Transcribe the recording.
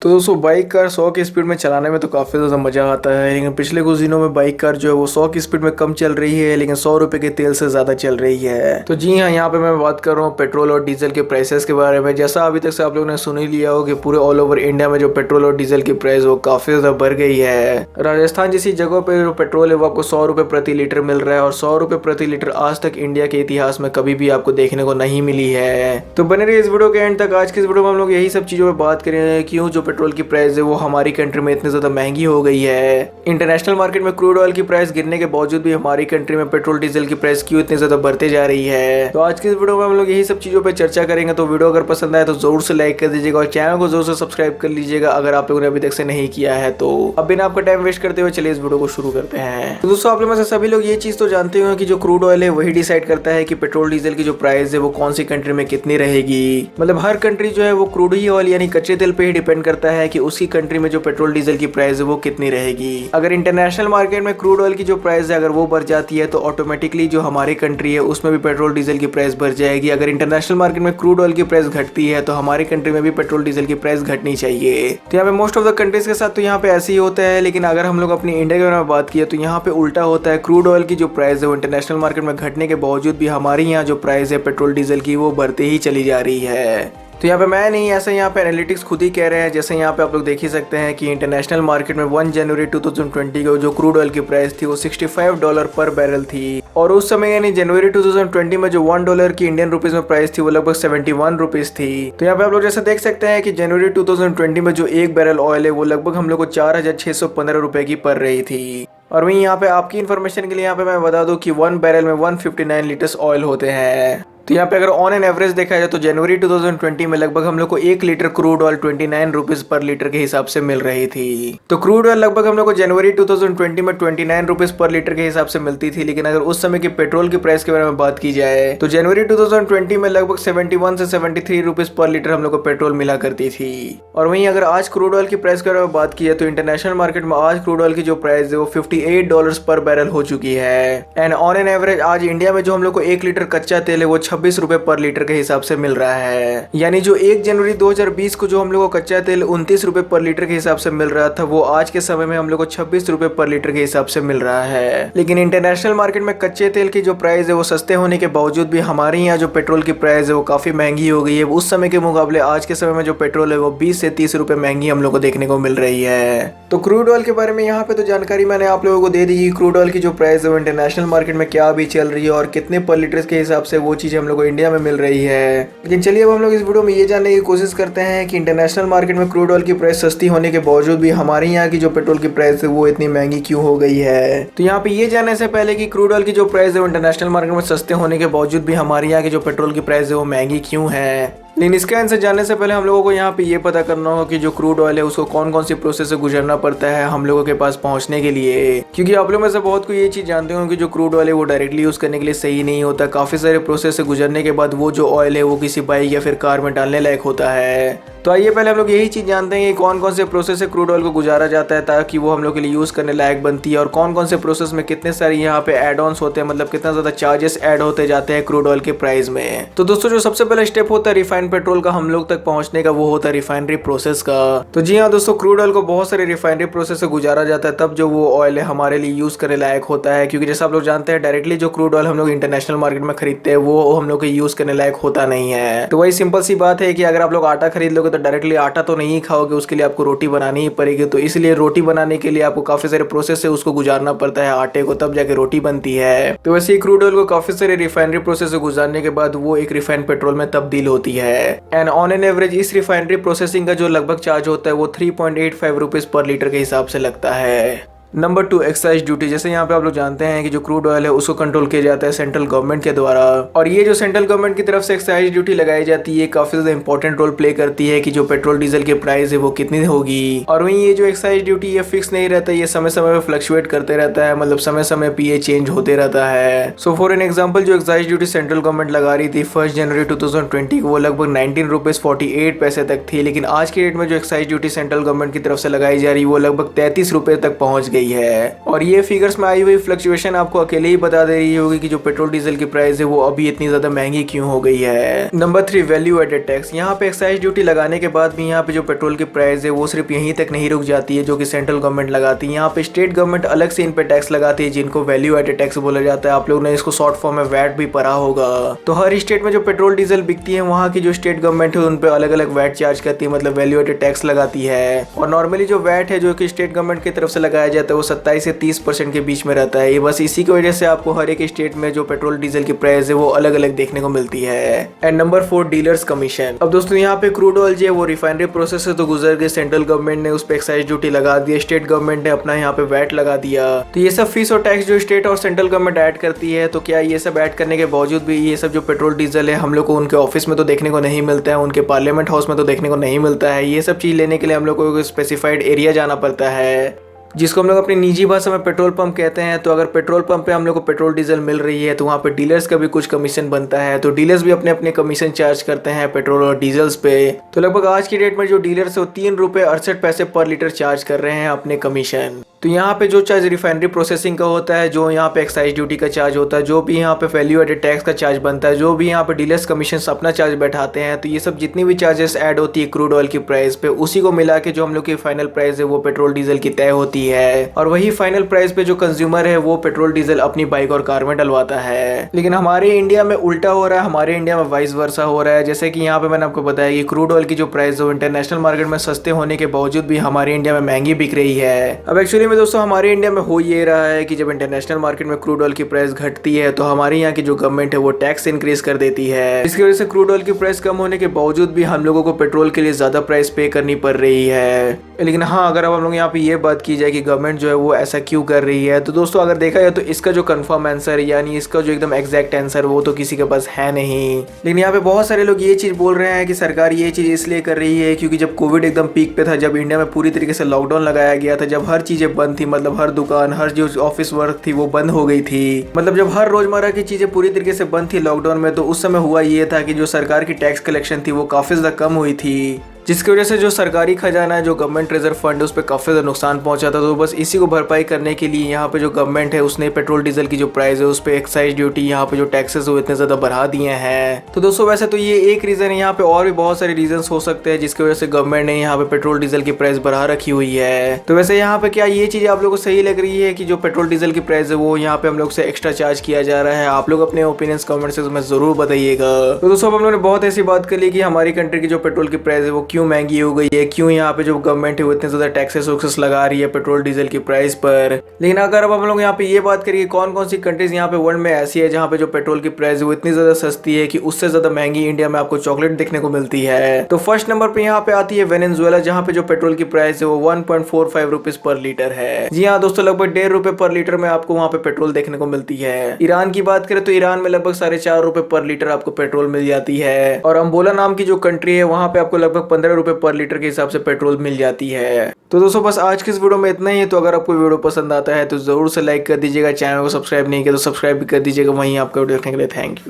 तो दोस्तों bike car 100 की स्पीड में चलाने में तो काफ़ी ज़्यादा मज़ा आता है, लेकिन पिछले कुछ दिनों में बाइक कार जो है वो 100 की स्पीड में कम चल रही है, लेकिन 100 रुपए के तेल से ज़्यादा चल रही है। तो जी हाँ, यहाँ पे मैं बात कर रहा हूँ पेट्रोल और डीजल के प्राइसेस के बारे में। जैसा अभी तक से आप लोगों ने सुन ही लिया हो कि पूरे ऑल ओवर इंडिया में जो पेट्रोल और डीजल की प्राइस वो काफ़ी ज़्यादा बढ़ गई है। राजस्थान जैसी जगहों पर जो पेट्रोल है वो आपको 100 रुपये प्रति लीटर मिल रहा है, और 100 रुपये प्रति लीटर आज तक इंडिया के इतिहास में कभी भी आपको देखने को नहीं मिली है। तो बने रहिए इस वीडियो के एंड तक। आज की इस वीडियो में हम लोग यही सब चीज़ों पर बात करेंगे, क्यों जो पेट्रोल की प्राइस है वो हमारी कंट्री में इतनी ज्यादा महंगी हो गई है। इंटरनेशनल मार्केट में क्रूड ऑयल की प्राइस गिरने के बावजूद भी हमारी कंट्री में पेट्रोल डीजल की प्राइस क्यों इतनी ज्यादा बढ़ते जा रही है। तो आज की इस वीडियो में हम लोग यही सब चीजों पर चर्चा करेंगे। तो वीडियो अगर पसंद आए तो जरूर से लाइक कर दीजिएगा और चैनल को जरूर से सब्सक्राइब कर लीजिएगा अगर आप लोगों ने अभी तक से नहीं किया है। तो अब बिना आपका टाइम वेस्ट करते हुए चलिए इस वीडियो को शुरू करते हैं। तो दोस्तों आप लोग में से सभी लोग ये चीज तो जानते हो कि जो क्रूड ऑयल है वही डिसाइड करता है कि पेट्रोल डीजल की जो प्राइस है वो कौन सी कंट्री में कितनी रहेगी। मतलब हर कंट्री जो है वो क्रूड ही ऑयल यानी कच्चे तेल पे ही डिपेंड करता है कि उसकी कंट्री में जो पेट्रोल डीजल की प्राइस है वो कितनी रहेगी। अगर इंटरनेशनल मार्केट में क्रूड ऑयल की जो प्राइस है अगर वो बढ़ जाती है तो ऑटोमेटिकली जो हमारी कंट्री है उसमें भी पेट्रोल डीजल की प्राइस बढ़ जाएगी। अगर इंटरनेशनल मार्केट में क्रूड ऑयल की प्राइस घटती है तो हमारी कंट्री में भी पेट्रोल डीजल की प्राइस घटनी चाहिए। तो यहाँ पे मोस्ट ऑफ द कंट्रीज के साथ तो यहाँ पे ऐसे ही होता है, लेकिन अगर हम लोग अपनी इंडिया के बारे में बात किए तो यहाँ पे उल्टा होता है। क्रूड ऑयल की जो प्राइस है वो इंटरनेशनल मार्केट में घटने के बावजूद भी हमारे यहाँ जो प्राइस है पेट्रोल डीजल की वो बढ़ते ही चली जा रही है। तो यहाँ पे मैं नहीं, ऐसा यहाँ पे एनालिटिक्स खुद ही कह रहे हैं। जैसे यहाँ पे आप लोग देख ही सकते हैं कि इंटरनेशनल मार्केट में 1 जनवरी 2020 को जो क्रूड ऑयल की प्राइस थी वो $65 पर बैरल थी, और उस समय यानी जनवरी 2020 में जो $1 की इंडियन रुपीज में प्राइस थी वो लगभग 71 रुपीज थी। तो यहाँ पे आप लोग जैसे देख सकते हैं कि जनवरी 2020 में जो एक बैरल ऑयल है वो लगभग हम लोग को 4,615 रुपए की पड़ रही थी। और वहीं यहाँ पे आपकी इन्फॉर्मेशन के लिए यहाँ पे मैं बता दूं कि 1 बैरल में 159 लीटर्स ऑयल होते हैं। तो यहाँ पे अगर ऑन एन एवरेज देखा जाए तो जनवरी 2020 में लगभग हम लोग को 1 litre crude oil 29 rupees per litre के हिसाब से मिल रही थी। तो क्रूड ऑयल लगभग हम लोग को जनवरी 2020 में 29 रुपीज पर लीटर के हिसाब से मिलती थी, लेकिन अगर उस समय के पेट्रोल की प्राइस के बारे में बात की जाए तो जनवरी 2020 में लगभग 71 से 73 रुपीज पर लीटर हम लोग को पेट्रोल मिला करती थी। और वहीं अगर आज क्रूड ऑयल की प्राइस के बारे में बात की है तो इंटरनेशनल मार्केट में आज क्रूड ऑयल की जो प्राइस है वो $58 पर बैरल हो चुकी है। एंड ऑन एन एवरेज आज इंडिया में जो हम लोग को 1 लीटर कच्चा तेल है वो 26 रुपए पर लीटर के हिसाब से मिल रहा है। यानी जो 1 जनवरी 2020 को जो हम लोग को कच्चा तेल 29 रुपए पर लीटर के हिसाब से मिल रहा था वो आज के समय में हम लोग को 26 रुपए पर लीटर के हिसाब से मिल रहा है। लेकिन इंटरनेशनल मार्केट में कच्चे तेल की जो प्राइस है वो सस्ते होने के बावजूद भी हमारे यहाँ जो पेट्रोल की प्राइस है वो काफी महंगी हो गई है। उस समय के मुकाबले आज के समय में जो पेट्रोल है वो 20 से 30 रुपए महंगी हम लोग को देखने को मिल रही है। तो क्रूड ऑयल के बारे में यहाँ पे तो जानकारी मैंने आप लोगों को दे दी कि क्रूड ऑयल की जो प्राइस है वो इंटरनेशनल मार्केट में क्या अभी चल रही है और कितने पर लीटर के हिसाब से वो चीज हम लोग को इंडिया में मिल रही है। लेकिन चलिए अब हम लोग इस वीडियो में ये जानने की कोशिश करते हैं कि इंटरनेशनल मार्केट में क्रूड ऑयल की प्राइस सस्ती होने के बावजूद भी हमारे यहाँ की जो पेट्रोल की प्राइस है वो इतनी महंगी क्यों हो गई है। तो यहाँ पे ये जानने से पहले कि क्रूड ऑयल की जो प्राइस है वो इंटरनेशनल मार्केट में सस्ते होने के बावजूद भी हमारे यहाँ की जो पेट्रोल की प्राइस है वो महंगी क्यों है, लेकिन इसका आंसर जानने से पहले हम लोगों को यहाँ पे ये पता करना होगा कि जो क्रूड ऑयल है उसको कौन कौन सी प्रोसेस से गुजरना पड़ता है हम लोगों के पास पहुंचने के लिए। क्योंकि आप लोग में से बहुत को ये चीज जानते हो कि जो क्रूड ऑयल है वो डायरेक्टली यूज करने के लिए सही नहीं होता। काफी सारे प्रोसेस से गुजरने के बाद वो जो ऑयल है वो किसी बाइक या फिर कार में डालने लायक होता है। तो आइए पहले हम लोग यही चीज जानते हैं कि कौन कौन से प्रोसेस से क्रूड ऑयल को गुजारा जाता है ताकि वो हम लोग के लिए यूज करने लायक बनती है, और कौन कौन से प्रोसेस में कितने सारे यहाँ पे एड ऑन्स होते हैं, मतलब कितना ज्यादा चार्जेस ऐड होते जाते हैं क्रूड ऑयल के प्राइस में। तो दोस्तों जो सबसे पहला स्टेप होता है रिफाइंड पेट्रोल का हम लोग तक पहुंचने का वो होता है रिफाइनरी प्रोसेस का। तो जी हाँ दोस्तों, क्रूड ऑयल को बहुत सारे रिफाइनरी प्रोसेस से गुजारा जाता है तब जो वो ऑयल है हमारे लिए यूज करने लायक होता है। क्योंकि जैसा आप लोग जानते हैं डायरेक्टली जो क्रूड ऑयल हम लोग इंटरनेशनल मार्केट में खरीदते हैं वो हम लोग को यूज करने लायक होता नहीं है। तो वही सिंपल सी बात है कि अगर आप लोग आटा खरीद लोगे तो डायरेक्टली आटा तो नहीं खाओगे, उसके लिए आपको रोटी बनानी ही पड़ेगी। तो इसलिए रोटी बनाने के लिए आपको काफी सारे प्रोसेस से उसको गुजारना पड़ता है आटे को, तब जाके रोटी बनती है। तो वैसे ही क्रूड ऑयल को काफी सारे रिफाइनरी प्रोसेस से गुजारने के बाद वो एक रिफाइंड पेट्रोल में तब्दील होती है। एंड ऑन एन एवरेज इस रिफाइनरी प्रोसेसिंग का जो लगभग चार्ज होता है वो 3.85 रुपीज पर लीटर के हिसाब से लगता है। Number 2 excise duty. जैसे यहाँ पे आप लोग जानते हैं कि जो क्रूड ऑयल है उसको कंट्रोल किया जाता है सेंट्रल गवर्नमेंट के द्वारा, और ये जो सेंट्रल गवर्नमेंट की तरफ से एक्साइज ड्यूटी लगाई जाती है काफी ज्यादा इंपॉर्टेंट रोल प्ले करती है कि जो पेट्रोल डीजल की प्राइस है वो कितनी होगी। और वहीं ये जो एक्साइज ड्यूटी ये फिक्स नहीं रहता, ये समय समय में फ्लक्चुएट करते रहता है, मतलब समय समय पे ये चेंज होते रहता है। सो फॉर एन एग्जाम्पल जो एक्साइज ड्यूटी सेंट्रल गवर्नमेंट लगा रही थी 1 जनवरी 2020 को वो लगभग 19 रुपीज 48 पैसे तक थी, लेकिन आज की डेट में जो एक्साइज ड्यूटी सेंट्रल गवर्नमेंट की तरफ से लगाई जा रही है वो लगभग 33 रुपए तक पहुंच गई गई है। और ये फिगर्स में आई हुई फ्लक्चुएशन आपको अकेले ही बता दे रही होगी कि जो पेट्रोल डीजल की प्राइस है वो अभी इतनी ज्यादा महंगी क्यों हो गई है। Number 3, value added tax. यहाँ पे एक्साइज ड्यूटी लगाने के बाद भी यहाँ पे जो पेट्रोल की प्राइस है वो सिर्फ यहीं तक नहीं रुक जाती है जो कि सेंट्रल गवर्नमेंट लगाती है। यहाँ पे स्टेट गवर्नमेंट अलग से इन पे टैक्स लगाती है जिनको वैल्यू एडेड टैक्स बोला जाता है। आप लोग ने इसको शॉर्ट फॉर्म में वैट भी पढ़ा होगा। तो हर स्टेट में जो पेट्रोल डीजल बिकती है वहाँ की जो स्टेट गवर्नमेंट है उन पे अलग अलग वैट चार्ज करती है, मतलब वैल्यू एडेड टैक्स लगाती है। और नॉर्मली जो वैट है जो कि स्टेट गवर्नमेंट की तरफ से लगाया जाता है वो 27 से 30% के बीच में रहता है। ये बस इसी की वजह से आपको हर एक स्टेट में जो पेट्रोल डीजल की प्राइस है वो अलग अलग देखने को मिलती है। And number 4, dealers commission. अब दोस्तों यहाँ पे क्रूड ऑयल जो है वो रिफाइनरी प्रोसेस से तो गुजर गए, सेंट्रल गवर्नमेंट ने उस पर एक्साइज ड्यूटी लगा दी, स्टेट गवर्नमेंट ने अपना यहाँ पे वैट लगा दिया। तो ये सब फीस और टैक्स जो स्टेट और सेंट्रल गवर्नमेंट ऐड करती है, तो क्या ये सब ऐड करने के बावजूद भी ये सब जो पेट्रोल डीजल है हम लोग को उनके ऑफिस में तो देखने को नहीं मिलता है, उनके पार्लियामेंट हाउस में तो देखने को नहीं मिलता है। ये सब चीज लेने के लिए हम लोग को स्पेसिफाइड एरिया जाना पड़ता है जिसको हम लोग अपनी निजी भाषा में पेट्रोल पंप कहते हैं। तो अगर पेट्रोल पंप पे हम लोग को पेट्रोल डीजल मिल रही है तो वहाँ पे डीलर्स का भी कुछ कमीशन बनता है। तो डीलर्स भी अपने अपने कमीशन चार्ज करते हैं पेट्रोल और डीजल्स पे। तो लगभग आज की डेट में जो डीलर्स है वो 3 रुपए 68 पैसे पर लीटर चार्ज कर रहे हैं अपने कमीशन। तो यहाँ पे जो चार्ज रिफाइनरी प्रोसेसिंग का होता है, जो यहाँ पे एक्साइज ड्यूटी का चार्ज होता है, जो भी यहाँ पे वैल्यू एडेड टैक्स का चार्ज बनता है, जो भी यहाँ पे डीलर्स कमीशन अपना चार्ज बैठाते हैं, तो ये सब जितनी भी चार्जेस ऐड होती है क्रूड ऑयल की प्राइस पे, उसी को मिला के जो हम लोग की फाइनल प्राइस है वो पेट्रोल डीजल की तय होती है। और वही फाइनल प्राइस पे जो कंज्यूमर है वो पेट्रोल डीजल अपनी बाइक और कार में डलवाता है। लेकिन हमारे इंडिया में उल्टा हो रहा है, हमारे इंडिया में वाइस वर्सा हो रहा है। जैसे कि यहाँ पे मैंने आपको बताया कि क्रूड ऑयल की जो प्राइस है इंटरनेशनल मार्केट में सस्ते होने के बावजूद भी हमारे इंडिया में महंगी बिक रही है। अब एक्चुअली में दोस्तों हमारे इंडिया में हो ये रहा है कि जब इंटरनेशनल मार्केट में क्रूड ऑयल की प्राइस घटती है तो हमारे यहाँ की जो गवर्नमेंट है वो टैक्स इंक्रीज कर देती है। इसकी वजह से क्रूड ऑयल की प्राइस कम होने के बावजूद भी हम लोगों को पेट्रोल के लिए ज्यादा प्राइस पे करनी पड़ रही है। लेकिन हाँ, अगर अब हम लोग यहाँ पे ये बात की जाए कि गवर्नमेंट जो है वो ऐसा क्यों कर रही है, तो दोस्तों अगर देखा जाए तो इसका जो कंफर्म आंसर यानी इसका जो एकदम एग्जैक्ट आंसर वो तो किसी के पास है नहीं। लेकिन यहाँ पे बहुत सारे लोग ये चीज बोल रहे हैं कि सरकार ये चीज इसलिए कर रही है क्योंकि जब कोविड एकदम पीक पे था, जब इंडिया में पूरी तरीके से लॉकडाउन लगाया गया था, जब हर चीजें बंद थी, मतलब हर दुकान, हर जो ऑफिस वर्क थी वो बंद हो गई थी, मतलब जब हर रोजमर्रा की चीजें पूरी तरीके से बंद थी लॉकडाउन में, तो उस समय हुआ ये था कि जो सरकार की टैक्स कलेक्शन थी वो काफी ज्यादा कम हुई थी, जिसकी वजह से जो सरकारी खजाना है, जो गवर्नमेंट रिजर्व फंड है, उस पर काफी ज्यादा नुकसान पहुंचा था। तो बस इसी को भरपाई करने के लिए यहाँ पे जो गवर्नमेंट है उसने पेट्रोल डीजल की जो प्राइस है उस पर एक्साइज ड्यूटी, यहाँ पे जो टैक्सेस वो इतने ज्यादा बढ़ा दिए हैं। तो दोस्तों वैसे तो ये एक रीजन है, यहाँ पे और भी बहुत सारे रीजन हो सकते हैं जिसकी वजह से गवर्नमेंट ने यहाँ पे पेट्रोल डीजल की प्राइस बढ़ा रखी हुई है। तो वैसे यहाँ पे क्या ये चीज आप लोगों को सही लग रही है कि जो पेट्रोल डीजल की प्राइस है वो यहाँ पे हम लोग से एक्स्ट्रा चार्ज किया जा रहा है? आप लोग अपने ओपिनियंस कमेंट सेक्शन में जरूर बताइएगा। तो दोस्तों हम लोगों ने बहुत ऐसी बात कर ली कि हमारी कंट्री की जो पेट्रोल की प्राइस है वो क्यों महंगी हो गई है, क्यों यहाँ पे जो गवर्नमेंट है वो इतने ज्यादा टैक्सेस वैक्सेस लगा रही है पेट्रोल डीजल की प्राइस पर। लेकिन अगर अब हम लोग यहाँ पे ये बात करिए कौन कौन सी कंट्रीज यहाँ पे वर्ल्ड में ऐसी है जहाँ पे जो पेट्रोल की प्राइस है वो इतनी ज्यादा सस्ती है कि उससे ज्यादा महंगी इंडिया में आपको चॉकलेट देखने को मिलती है। तो फर्स्ट नंबर पे यहाँ पे आती है वेनेजुएला, जहाँ पे जो पेट्रोल की प्राइस है वो 1.45 रुपीज पर लीटर है। जी हाँ दोस्तों, लगभग 1.5 रुपए पर लीटर में आपको वहाँ पे पेट्रोल देखने को मिलती है। ईरान की बात करें तो ईरान में लगभग 4.5 रुपए पर लीटर आपको पेट्रोल मिल जाती है। और अंगोला नाम की जो कंट्री है वहाँ पे आपको लगभग 15 रुपए पर लीटर के हिसाब से पेट्रोल मिल जाती है। तो दोस्तों बस आज की इस वीडियो में इतना ही है। तो अगर आपको वीडियो पसंद आता है तो जरूर से लाइक कर दीजिएगा, चैनल को सब्सक्राइब नहीं किया तो सब्सक्राइब भी कर दीजिएगा। वहीं आपका वीडियो देखने के लिए थैंक यू।